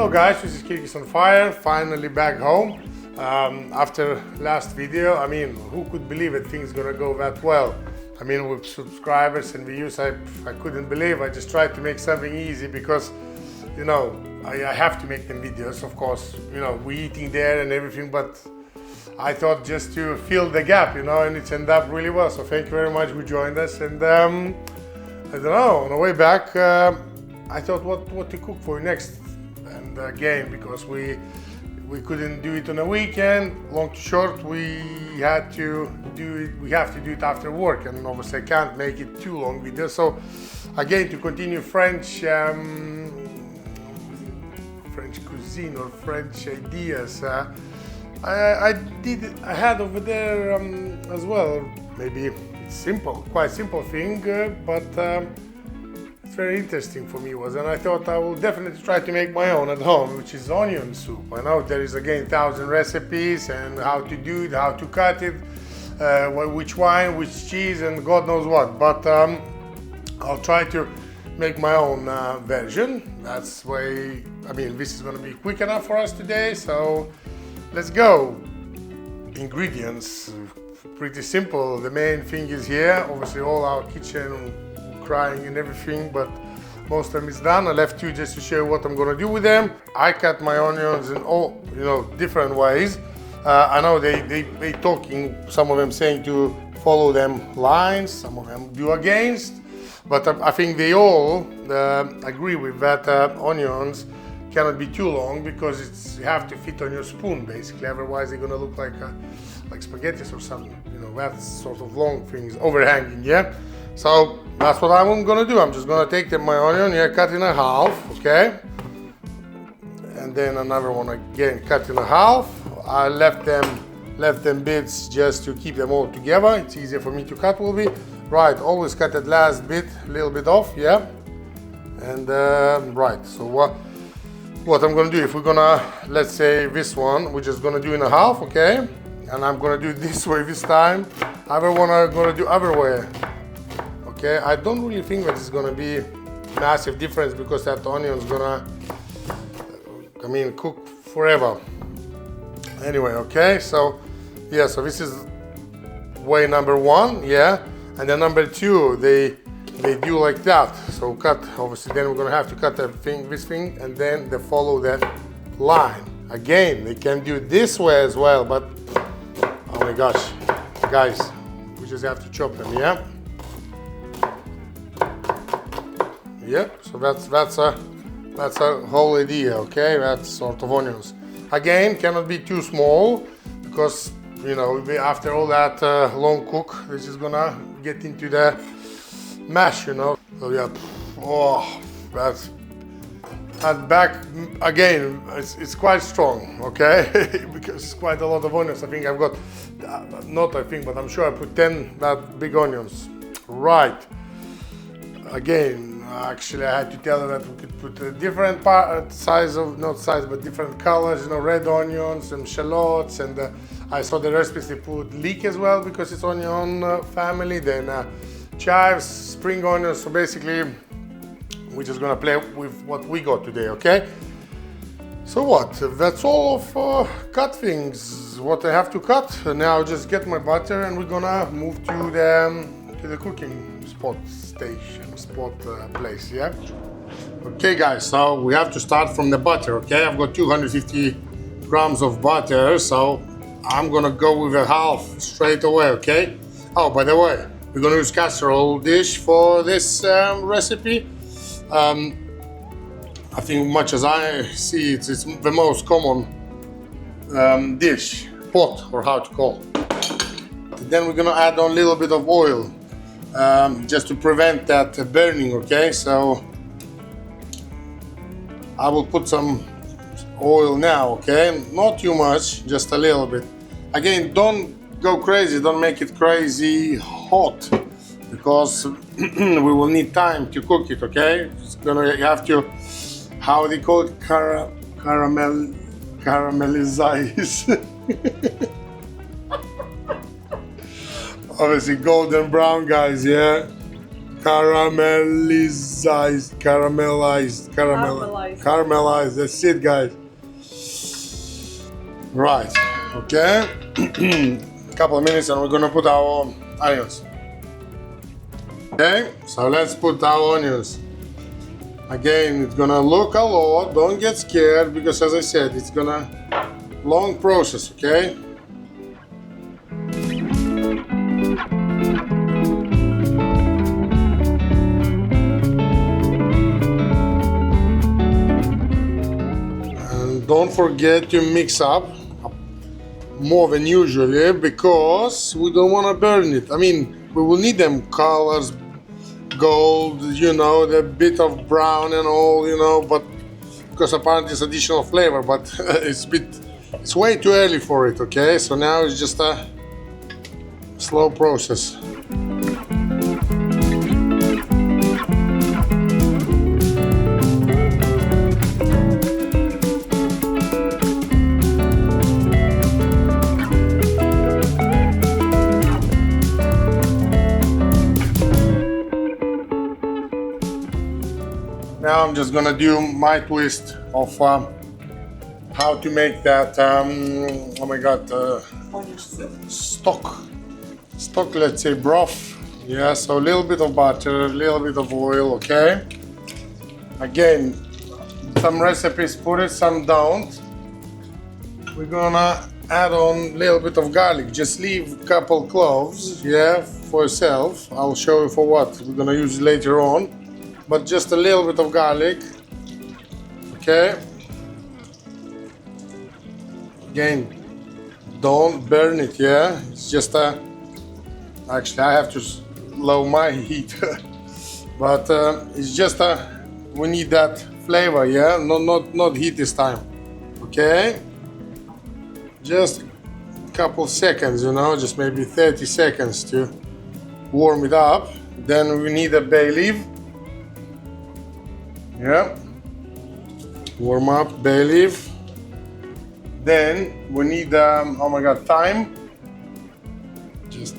Hello guys, this is KirkisOnFire, finally back home. After last video, I mean, who could believe it, things gonna go that well? I mean, with subscribers and views, I couldn't believe. I just tried to make something easy because, you know, I have to make them videos, of course. You know, we eating there and everything, but I thought just to fill the gap, you know, and it's ended up really well. So thank you very much who joined us. And I don't know, on the way back, I thought what to cook for next. And again, because we couldn't do it on a weekend, long to short, we have to do it after work, and obviously I can't make it too long video. So again, to continue French cuisine or French ideas, I had over there as well. Maybe it's simple, quite simple thing, but it's very interesting for me and I thought I will definitely try to make my own at home, which is onion soup. I know there is again 1,000 recipes and how to do it, how to cut it, which wine, which cheese, and God knows what. But I'll try to make my own version. That's why, I mean, this is going to be quick enough for us today. So let's go. Ingredients, pretty simple. The main thing is here. Obviously, all our kitchen crying and everything, but most of them is done. I left two just to show you what I'm gonna do with them. I cut my onions in all, you know, different ways. I know they talking, some of them saying to follow them lines, some of them do against, but I think they all agree with that. Onions cannot be too long because you have to fit on your spoon basically, otherwise they're gonna look like spaghetti or something, you know, that sort of long things overhanging, yeah? So that's what I'm gonna do. I'm just gonna take my onion here, cut in a half, okay? And then another one again, cut in a half. I left them bits just to keep them all together. It's easier for me to cut, will be. Right, always cut that last bit, a little bit off, yeah? And right, so what I'm gonna do, if we're gonna, let's say this one, we're just gonna do in a half, okay? And I'm gonna do it this way this time. Other one I'm gonna do other way. Okay, I don't really think that it's gonna be massive difference because that onion's gonna, I mean, cook forever. Anyway, okay, so yeah, so this is way number one, yeah, and then number two, they do like that. So cut, obviously, then we're gonna have to cut this thing, and then they follow that line. Again, they can do it this way as well, but oh my gosh, guys, we just have to chop them, yeah. Yep, so that's a whole idea, okay? That's sort of onions. Again, cannot be too small because, you know, after all that long cook, this is gonna get into the mash, you know. So yeah, oh, that back again. It's quite strong, okay? Because it's quite a lot of onions. I think I've got, not I think, but I'm sure I put 10 that big onions. Right. Again. Actually, I had to tell her that we could put a different not size, but different colors, you know, red onions and shallots, and I saw the recipes, they put leek as well because it's onion family, then chives, spring onions, so basically we're just gonna play with what we got today, okay? So what, that's all of cut things, what I have to cut. Now just get my butter and we're gonna move to the cooking place, yeah? Okay guys, so we have to start from the butter, okay? I've got 250 grams of butter, so I'm gonna go with a half straight away, okay? Oh, by the way, we're gonna use casserole dish for this recipe. I think much as I see it, it's the most common dish, pot, or how to call it. Then we're gonna add on a little bit of oil. Just to prevent that burning, okay? So I will put some oil now, okay? Not too much, just a little bit. Again, don't go crazy, don't make it crazy hot because we will need time to cook it, okay? It's gonna have to, how they call it, caramelize. Obviously golden brown, guys, yeah? caramelized. That's it, guys. Right. Okay. Couple of minutes, and we're gonna put our onions. Okay. So let's put our onions. Again, it's gonna look a lot. Don't get scared because, as I said, it's gonna long process. Okay. Don't forget to mix up more than usually because we don't want to burn it. I mean, we will need them colors, gold, you know, the bit of brown and all, you know, but because apparently it's additional flavor, but it's way too early for it, okay? So now it's just a slow process. Now I'm just gonna do my twist of how to make that, oh my god, stock, let's say broth. Yeah, so a little bit of butter, a little bit of oil, okay? Again, some recipes put it, some don't. We're gonna add on a little bit of garlic, just leave a couple cloves, yeah, for yourself. I'll show you for what we're gonna use later on. But just a little bit of garlic, okay? Again, don't burn it, yeah? It's just actually I have to lower my heat, but it's just we need that flavor, yeah? Not heat this time, okay? Just a couple seconds, you know, just maybe 30 seconds to warm it up. Then we need a bay leaf. Yeah, warm up, bay leaf. Then we need, oh my god, thyme. Just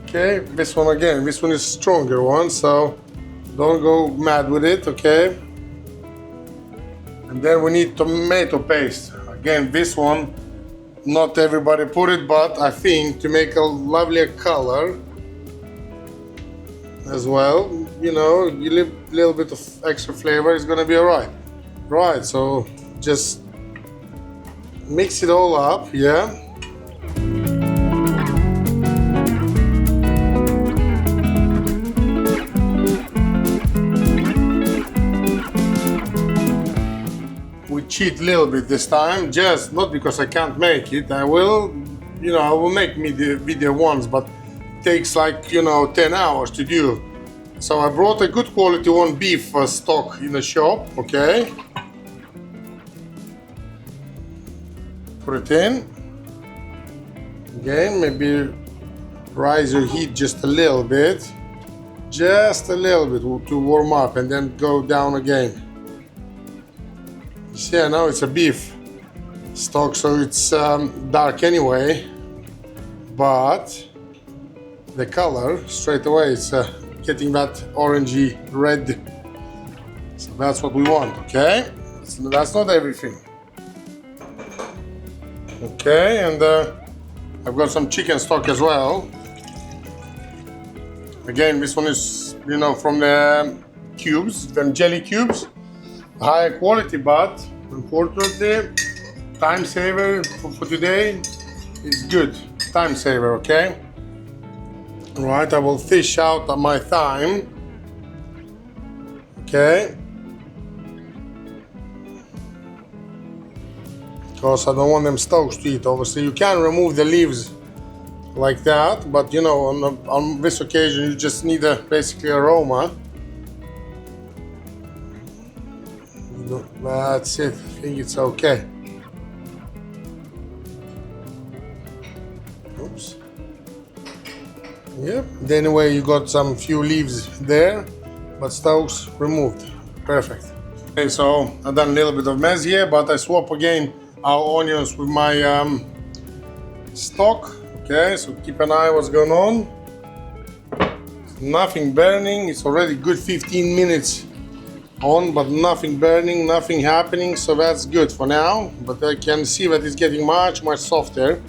okay. This one again. This one is stronger one, so don't go mad with it. Okay. And then we need tomato paste. Again, this one, not everybody put it, but I think to make a lovelier color as well, you know, you leave a little bit of extra flavor, it's gonna be alright. Right, so just mix it all up, yeah. We cheat a little bit this time, just not because I can't make it. I will, you know, I will make video once, but takes like, you know, 10 hours to do. So I brought a good quality one beef stock in the shop, okay? Put it in. Again, maybe rise your heat just a little bit. Just a little bit to warm up and then go down again. You see, now it's a beef stock, so it's dark anyway, but the color straight away it's getting that orangey red, so that's what we want, okay? So that's not everything, okay? And I've got some chicken stock as well. Again, this one is, you know, from the cubes, them jelly cubes, higher quality, but unfortunately time saver for today is good. Time saver, okay? Right, I will fish out my thyme. Okay. Because I don't want them stalks to eat. Obviously, you can remove the leaves like that, but you know, on this occasion, you just need a basically aroma. That's it. I think it's okay. Oops. Yep. Anyway, you got some few leaves there, but stalks removed. Perfect. Okay, so I've done a little bit of mess here, but I swap again our onions with my stock. Okay, so keep an eye what's going on. Nothing burning. It's already good 15 minutes on, but nothing burning, nothing happening, so that's good for now. But I can see that it's getting much softer.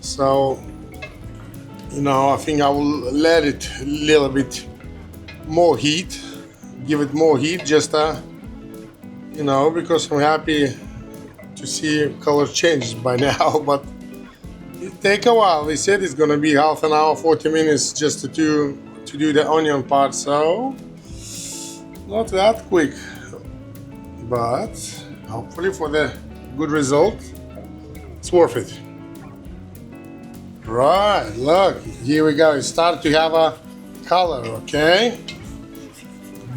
So, you know, I think I will let it a little bit more heat, give it more heat, just you know, because I'm happy to see color changes by now. But it take a while. They said it's gonna be half an hour, 40 minutes just to do the onion part, so not that quick, but hopefully for the good result, it's worth it. Right, look, here we go. It started to have a color, okay?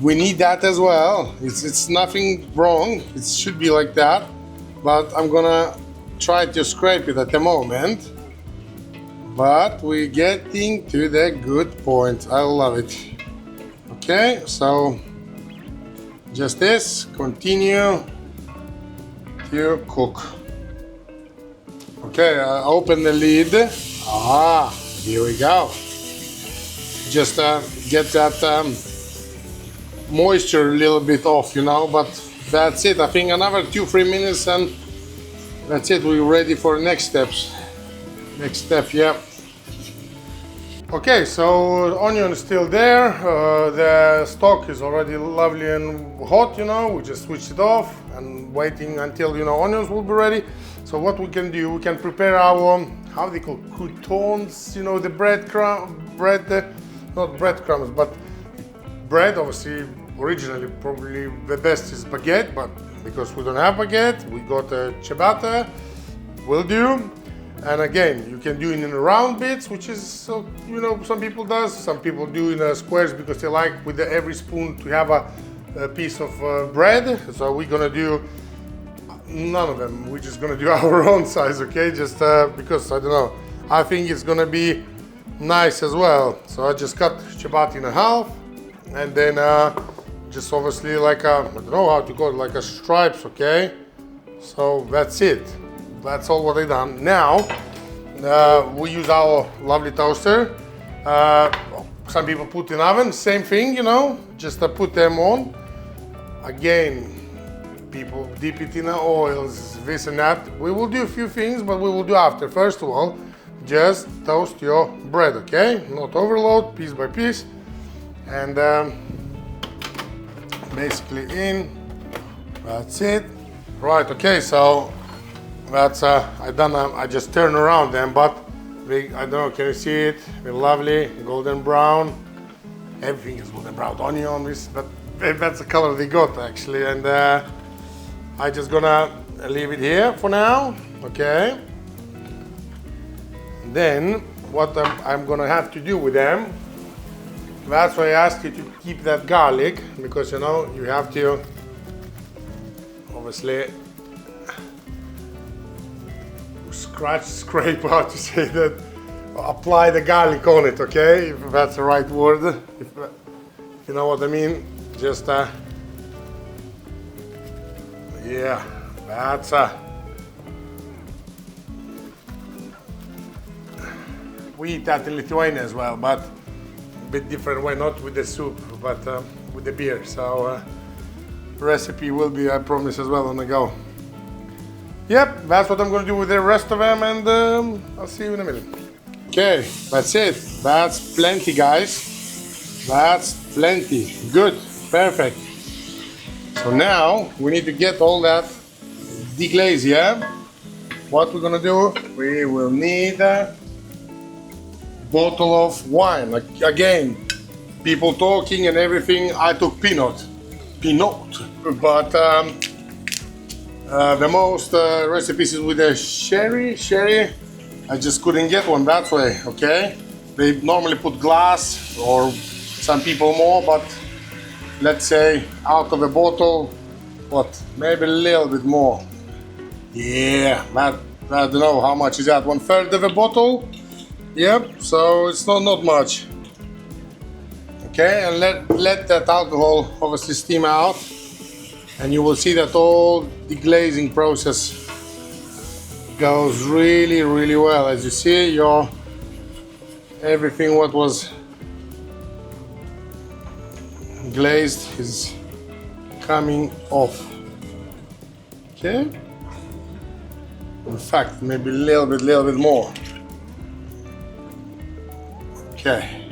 We need that as well. It's nothing wrong. It should be like that, but I'm gonna try to scrape it at the moment. But we're getting to the good point. I love it. Okay, so just this, continue to cook. Okay, I open the lid. Here we go. Just get that moisture a little bit off, you know, but that's it. I think another 2-3 minutes and that's it. We're ready for next steps. Next step, yeah. Okay, so onion is still there. The stock is already lovely and hot, you know. We just switched it off and waiting until, you know, onions will be ready. So what we can do, we can prepare our, how they call croutons, you know, the not breadcrumbs, but bread. Obviously, originally probably the best is baguette, but because we don't have baguette, we got a ciabatta, will do. And again, you can do it in round bits, which is, you know, some people does. Some people do in squares because they like with every spoon to have a piece of bread. So we're gonna do none of them. We're just gonna do our own size, okay? Just because, I don't know, I think it's gonna be nice as well. So I just cut ciabatta in half and then just obviously like I don't know how to call it, like a stripes, okay? So that's it. That's all what I done. Now, we use our lovely toaster. Some people put in oven, same thing, you know, just put them on. Again, people dip it in the oils, this and that. We will do a few things, but we will do after. First of all, just toast your bread, okay? Not overload, piece by piece. And basically in, that's it. Right, okay, so that's I just turn around them, but I don't know, can you see it? They're lovely, golden brown. Everything is golden brown. Onion is, but that's the color they got actually. And I just gonna leave it here for now, okay? Then what I'm gonna have to do with them, that's why I asked you to keep that garlic, because you know you have to obviously scrape, how to say that, apply the garlic on it, okay? If that's the right word, if you know what I mean. Just yeah, that's we eat that in Lithuania as well, but a bit different way, not with the soup, but with the beer. So recipe will be, I promise, as well on the go. Yep, that's what I'm going to do with the rest of them, and I'll see you in a minute. Okay, that's it. That's plenty, guys. That's plenty. Good, perfect. So now we need to get all that deglaze, yeah? What we're going to do, we will need a bottle of wine. Again, people talking and everything, I took Pinot, but the most recipes is with a sherry. I just couldn't get one that way, okay? They normally put glass or some people more, but let's say out of a bottle, what, maybe a little bit more. Yeah, I don't know how much is that, 1/3 of a bottle? Yep, so it's not much. Okay, and let that alcohol obviously steam out, and you will see that all the glazing process goes really, really well. As you see, your everything what was glazed is coming off. Okay. In fact, maybe a little bit more. Okay.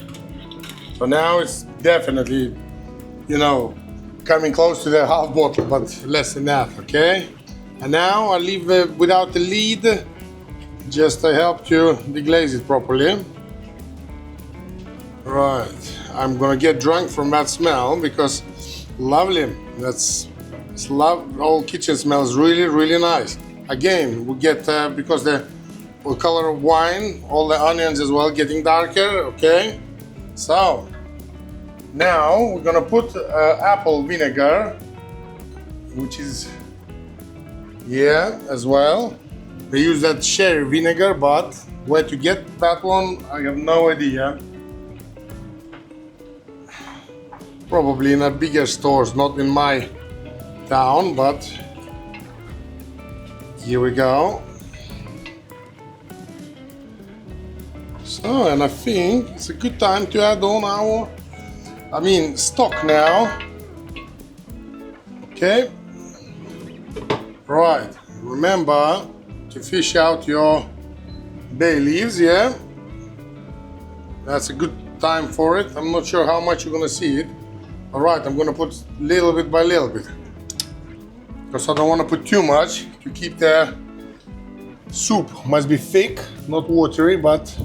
So now it's definitely, you know, coming close to the half bottle, but less than that. Okay. And now I leave without the lid, just to help you deglaze it properly. Right, I'm gonna get drunk from that smell because lovely. All kitchen smells really, really nice. Again, we get because the color of wine, all the onions as well getting darker. Okay, so now we're gonna put apple vinegar, which is yeah, as well. They use that cherry vinegar, but where to get that one, I have no idea. Probably in a bigger stores, not in my town, but here we go. So, and I think it's a good time to add on our, stock now. Okay. Right, remember to fish out your bay leaves, yeah? That's a good time for it. I'm not sure how much you're gonna see it. All right, I'm gonna put little bit by little bit. Because I don't wanna put too much to keep the soup. Must be thick, not watery, but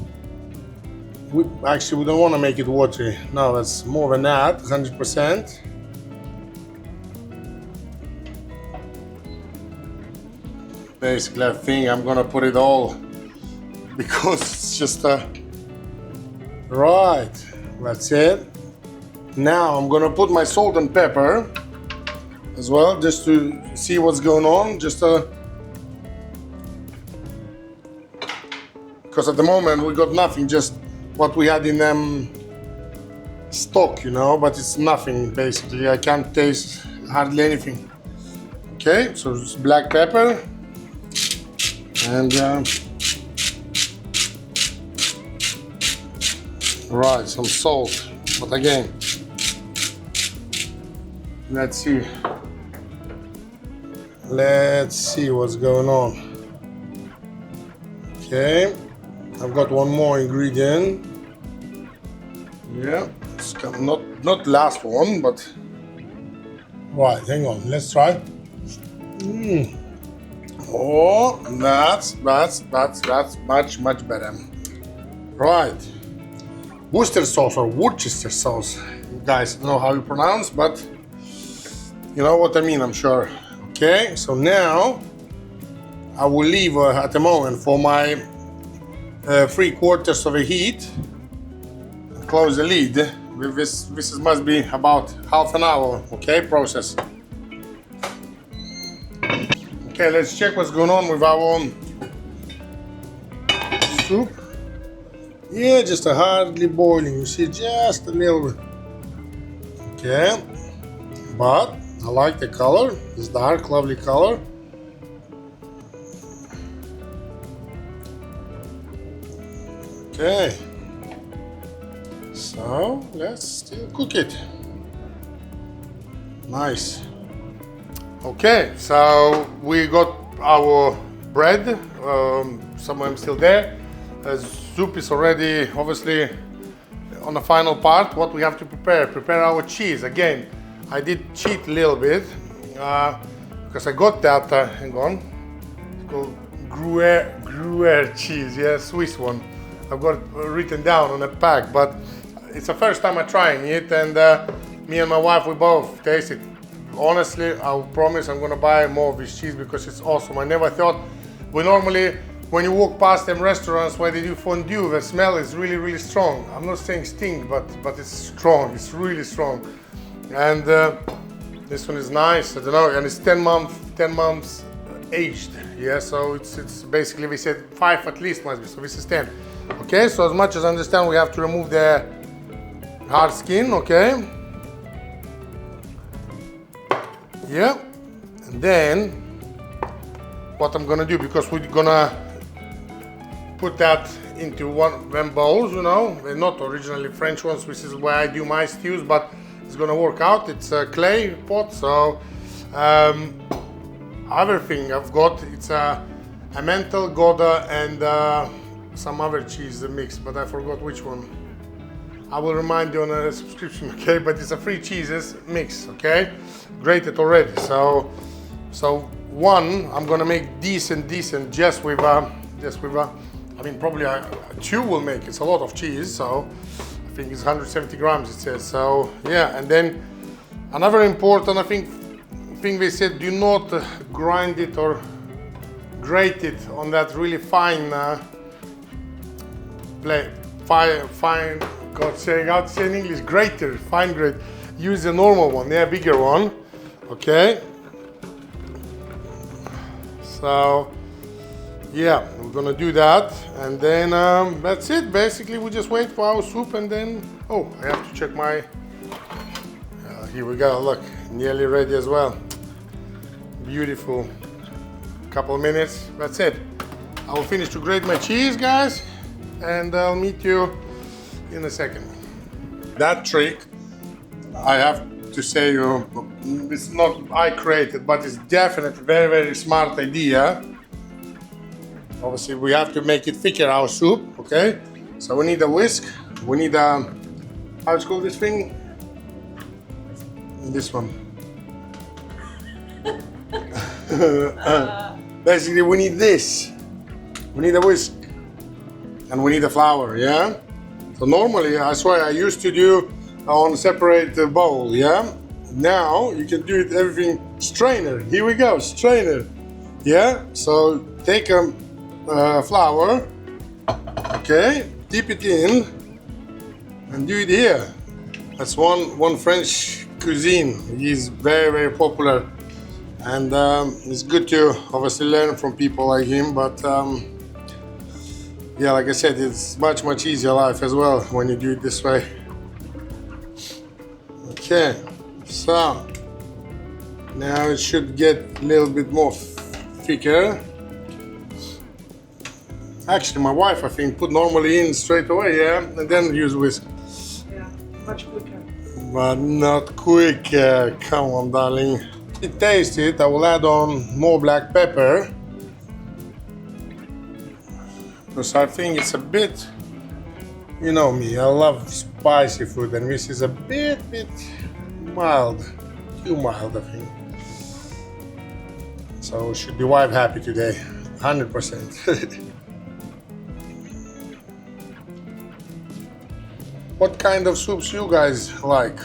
we don't wanna make it watery. No, that's more than that, 100%. Basically, I think I'm gonna put it all because it's just right. That's it. Now I'm gonna put my salt and pepper as well, just to see what's going on. Because at the moment we got nothing, just what we had in stock, you know. But it's nothing basically. I can't taste hardly anything. Okay, so it's black pepper. And right, some salt, but again, let's see what's going on. Okay, I've got one more ingredient. Yeah, it's not last one, but right, hang on, let's try. Oh, that's much better. Right, Worcester sauce or Worcester sauce. You guys know how you pronounce, but you know what I mean, I'm sure. Okay, so now I will leave at the moment for my 3/4 of a heat. Close the lid. This must be about half an hour. Okay, process. Okay, let's check what's going on with our soup. Yeah, just a hardly boiling. You see, just a little bit. Okay, but I like the color. It's dark, lovely color. Okay, so let's still cook it. Nice. Okay, so we got our bread, some of them still there. Soup is already obviously on the final part. What we have to prepare our cheese. Again, I did cheat a little bit because I got that, hang on, it's called Gruyere Cheese, yeah, Swiss one. I've got it written down on a pack, but it's the first time I'm trying it, and me and my wife, we both taste it. Honestly, I promise I'm gonna buy more of this cheese because it's awesome. I never thought, normally when you walk past them restaurants where they do fondue, the smell is really, really strong. I'm not saying stink, but it's strong, it's really strong. And this one is nice, I don't know, and it's 10 months aged, yeah, so it's basically, we said 5 at least must be, so this is 10. Okay, so as much as I understand, we have to remove the hard skin, okay? Yeah, and then what I'm gonna do, because we're gonna put that into one bowls, you know, they're not originally French ones, which is where I do my stews, but it's gonna work out. It's a clay pot, so other thing I've got, it's a Emmental, Gouda, and some other cheese mix, but I forgot which one. I will remind you on a subscription, okay? But it's a 3 cheeses mix, okay? Grated already. So one, I'm gonna make decent just with I mean, probably 2 will make. It's a lot of cheese, so I think it's 170 grams. It says so. Yeah, and then another important, I think they said, do not grind it or grate it on that really fine fine. God, saying out in English, grater, fine grate. Use the normal one, yeah, bigger one. Okay. So, yeah, we're gonna do that, and then that's it. Basically, we just wait for our soup, and then oh, I have to check my. Here we go. Look, nearly ready as well. Beautiful. Couple of minutes. That's it. I will finish to grate my cheese, guys, and I'll meet you in a second. That trick, I have to say, it's not I created, but it's definitely very smart idea. Obviously, we have to make it thicker, our soup, okay? So we need a whisk, we need a, how it's called this thing? This one. Basically, we need this. We need a whisk, and we need a flour, yeah? So normally, that's why I used to do on a separate bowl, yeah? Now you can do it everything strainer. Here we go, strainer. Yeah, so take a flour, okay, dip it in and do it here. That's one French cuisine. It is very popular, and it's good to obviously learn from people like him, but yeah, like I said, it's much easier life as well when you do it this way. Okay, so now it should get a little bit more thicker. Actually, my wife, I think, put normally in straight away, yeah, and then use whisk. Yeah, much quicker. But not quicker. Come on, darling. To taste it, I will add on more black pepper, because I think it's a bit, you know me, I love spicy food, and this is a bit mild, too mild, I think. So should be wife happy today, 100%. What kind of soups you guys like?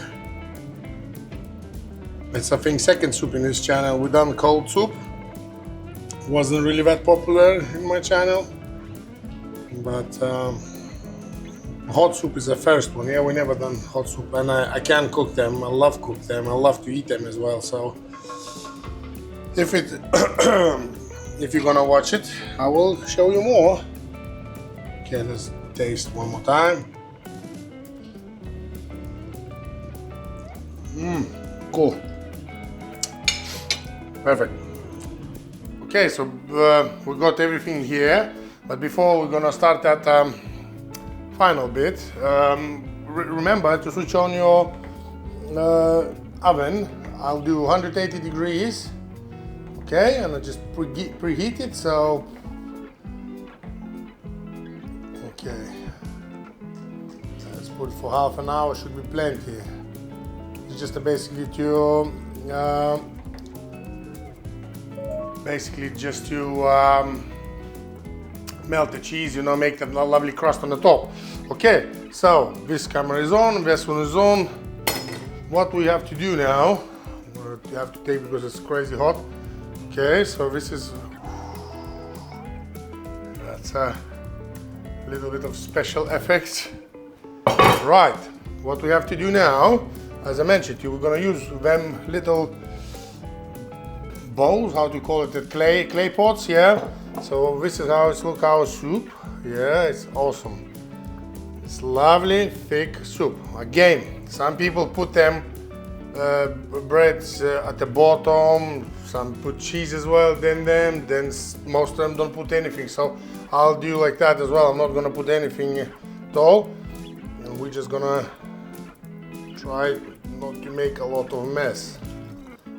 It's I think second soup in this channel. We done cold soup. Wasn't really that popular in my channel, but hot soup is the first one. Yeah, we never done hot soup, and I can cook them. I love cook them. I love to eat them as well. So if if you're gonna watch it, I will show you more. Okay, let's taste one more time. Cool. Perfect. Okay, so we got everything here, but before we're gonna start that final bit, remember to switch on your oven. I'll do 180 degrees, okay, and I just preheat it, so okay, let's put it for half an hour, should be plenty. It's just basically to melt the cheese, you know, make that lovely crust on the top. Okay, so this camera is on, this one is on. What we have to do now, you have to take because it's crazy hot. Okay, so this is, that's a little bit of special effects. Right, what we have to do now, as I mentioned, we're gonna use them little bowls, how do you call it, the clay pots, yeah? So this is how it's look, our soup. Yeah, it's awesome. It's lovely, thick soup. Again, some people put them breads at the bottom. Some put cheese as well. Then most of them don't put anything. So I'll do like that as well. I'm not gonna put anything at all, and we're just gonna try not to make a lot of mess.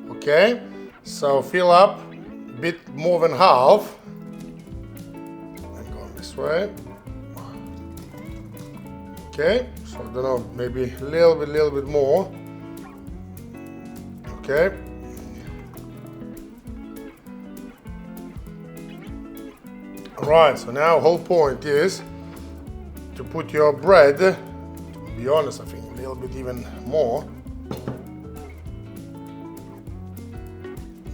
Okay, so fill up a bit more than half. I'm going this way. Okay, so I don't know, maybe a little bit more. Okay. Alright, so now whole point is to put your bread, to be honest, I think a little bit even more.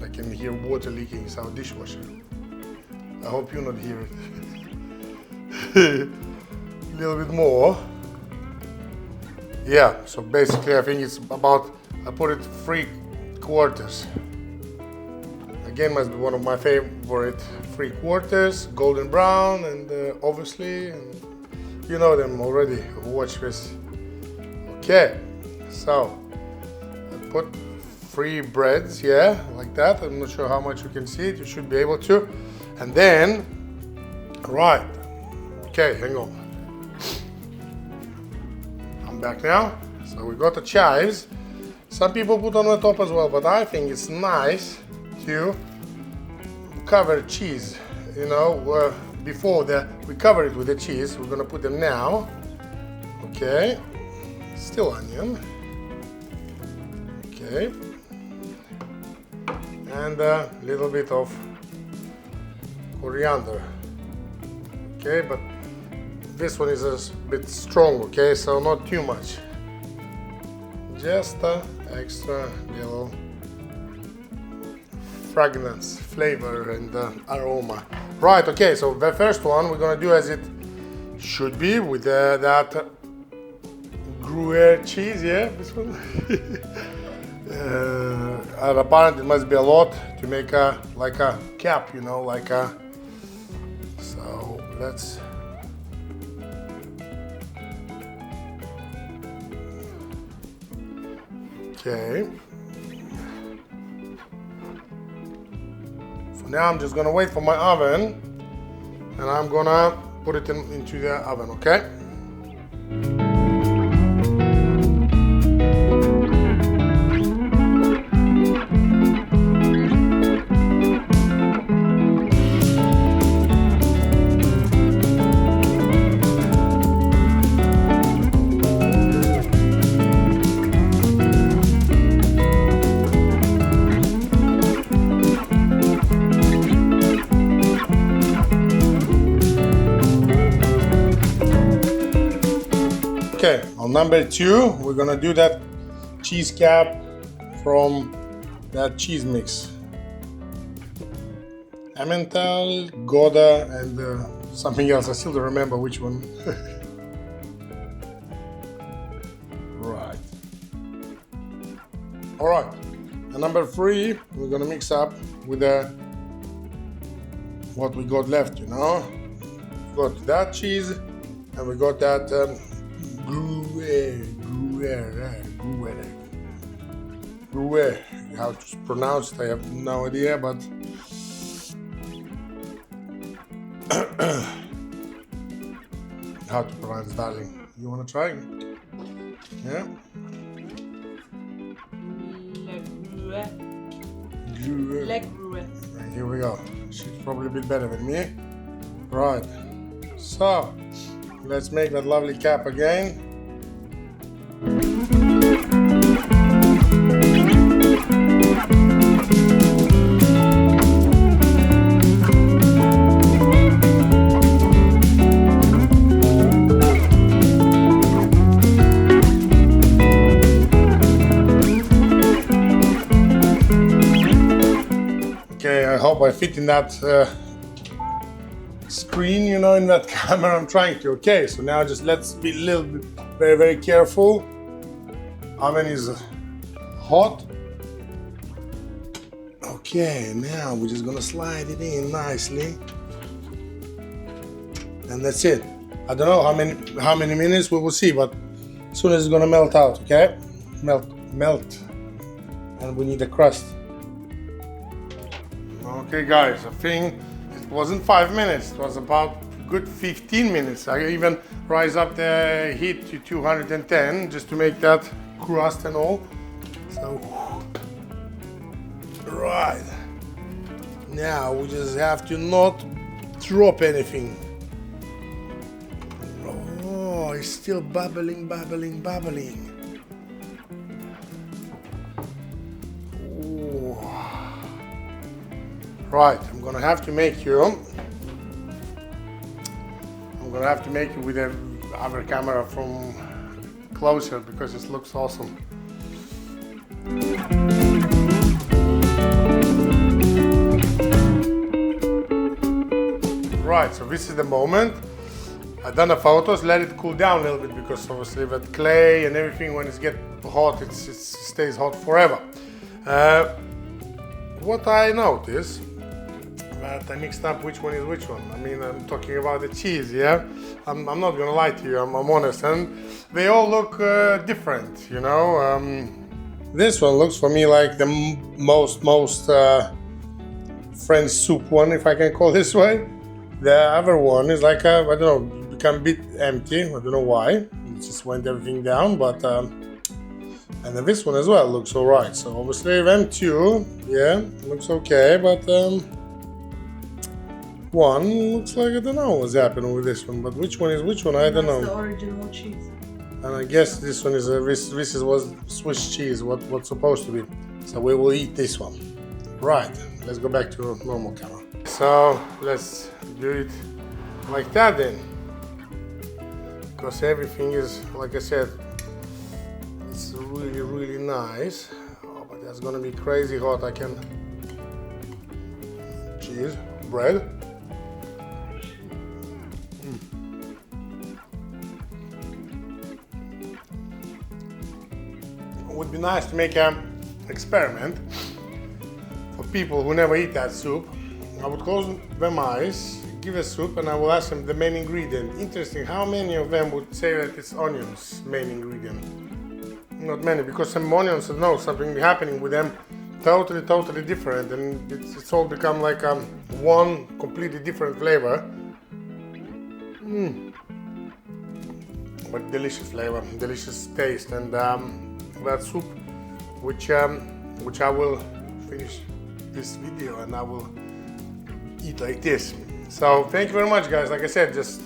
I can hear water leaking inside our dishwasher. I hope you not hear it. A little bit more. Yeah, so basically I think it's about, I put it 3/4. Again, must be one of my favorite 3/4, golden brown, and obviously, and you know them already, watch this. Okay, so I put 3 breads, yeah, like that. I'm not sure how much you can see it, you should be able to. And then, right, okay, hang on. I'm back now. So we got the chives. Some people put on the top as well, but I think it's nice to cover cheese, you know, before we cover it with the cheese. We're gonna put them now. Okay, still onion. Okay, and a little bit of coriander. Okay, but this one is a bit strong, okay, so not too much. Just extra little fragrance, flavor, and aroma. Right, okay, so the first one we're gonna do as it should be with that Gruyere cheese, yeah, this one. And apparently it must be a lot to make like a cap, you know, like a. So let's. Okay. So now I'm just gonna wait for my oven, and I'm gonna put it into the oven, okay? Okay, on number 2, we're gonna do that cheese cap from that cheese mix. Emmental, Gouda, and something else. I still don't remember which one. Right. All right. And number 3, we're gonna mix up with what we got left. You know, we got that cheese, and we got that. Gruyere. How to pronounce it, I have no idea, but how to pronounce, darling? You wanna try? Yeah. Gruyere. Here we go. She's probably a bit better than me. Right. So. Let's make that lovely cap again. Okay, I hope I fit in that screen, you know, in that camera. I'm trying to. Okay, so now just let's be a little bit very careful. Oven is hot. Okay, now we're just gonna slide it in nicely, and that's it. I don't know how many minutes we will see, but as soon as it's gonna melt out, okay, melt and we need a crust. Okay guys, I think it wasn't 5 minutes, it was about good 15 minutes. I even rise up the heat to 210 just to make that crust and all. So, right. Now we just have to not drop anything. Oh, it's still bubbling, bubbling, bubbling. Ooh. Right, I'm gonna have to make you with the other camera from closer because it looks awesome. Right, so this is the moment. I've done the photos, let it cool down a little bit because obviously with clay and everything, when it gets hot, it stays hot forever. What I noticed, that I mixed up which one is which one. I mean, I'm talking about the cheese, yeah? I'm not gonna lie to you, I'm honest, and they all look different, you know? This one looks for me like the most French soup one, if I can call it this way. The other one is like, I don't know, become a bit empty, I don't know why. It just went everything down, but, and then this one as well looks alright. So obviously them two, yeah, looks okay, but one looks like I don't know what's happening with this one, but which one is which one, I don't know. That's the original cheese. And I guess this one is this is what Swiss cheese, what's supposed to be. So we will eat this one. Right, let's go back to normal camera. So let's do it like that then, because everything is, like I said, it's really nice. Oh, but that's gonna be crazy hot. I can cheese, bread. It would be nice to make an experiment for people who never eat that soup. I would close them eyes, give a soup, and I will ask them the main ingredient. Interesting, how many of them would say that it's onions, main ingredient? Not many, because some onions, I know something happening with them, totally different, and it's all become like one completely different flavor. But delicious flavor, delicious taste, and that soup, which I will finish this video and I will eat like this. So thank you very much guys, like I said, just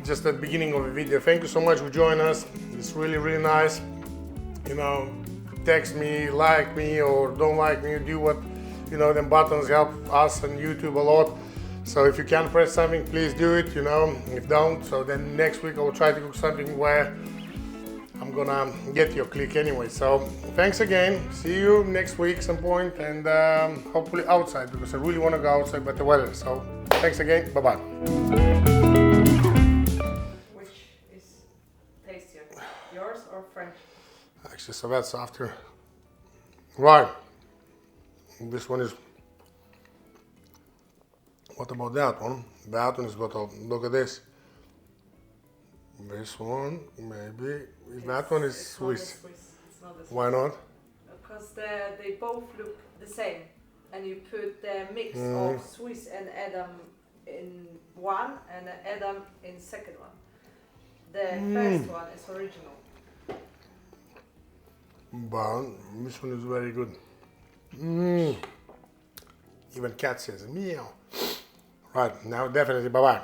at the beginning of the video, thank you so much for joining us. It's really nice, you know. Text me, like me or don't like me, do what, you know, them buttons help us on YouTube a lot. So if you can press something, please do it, you know. If don't, so then next week I will try to cook something where I'm gonna get your click anyway. So thanks again, see you next week some point, and hopefully outside, because I really want to go outside but the weather. So thanks again, bye bye. Which is tastier, yours or French? Actually, so that's after. Right, this one is, what about that one? That one is got a, look at this. This one, maybe, that one is Swiss. It's not the Swiss. Why not? Because they both look the same, and you put the mix of Swiss and Edam in one and Edam in second one. The first one is original. But this one is very good. Even cat says meow. Right, now definitely bye bye.